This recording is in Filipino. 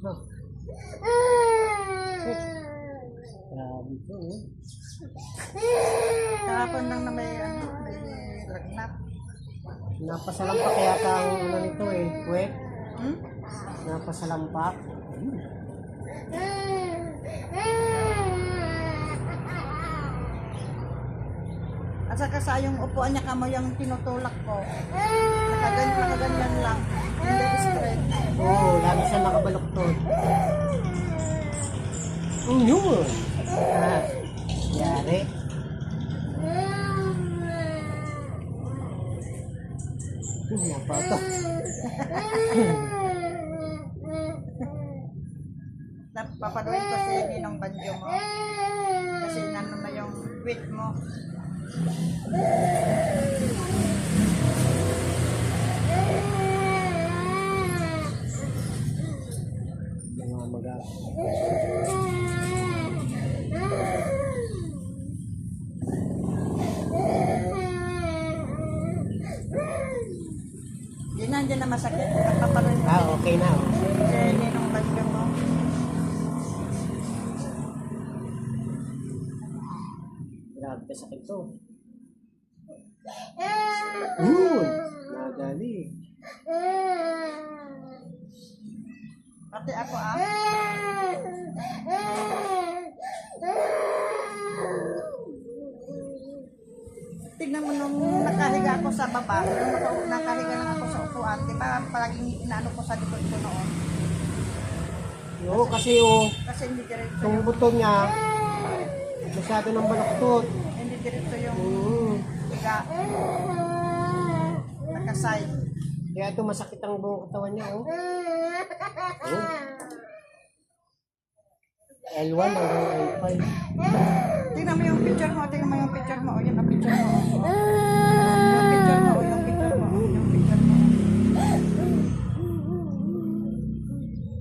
Oh. Grabe po, eh. Kahapon lang na may lagnat. Napasalampak yata ang ano nito eh. Wet. Hmm? Napasalampak. At saka sa yung upuan niya kamo yung tinutulak ko. Nakaganyan lang. Hindi straight. Oo, lagi siya nakabaluktot. Yun! Ah, yari. Napato. Papaduin ko si Ninong Banjo mo. Kasi nano na yung weight mo. Mga maga. Hindi na masakit. Papaduin ko Okay na. si Ninong Banjo mo. Grabe ka sakit to. Nagali. Pati ako tignan mo nung nakahiga ako sa baba, nung nakahiga lang ako sa upuan, di ba palaging inaano ko sa likod ko noon? Oo, kasi oh, Kasi hindi diretso itong buto niya, masyado ng balaktot. hindi diretso yung higa. Nakaside. Kaya ito masakit ang buong katawan niya, oh. L1 hanggang L5. Tingnan mo yung picture mo, tingnan mo yung picture mo, o yun ang picture mo.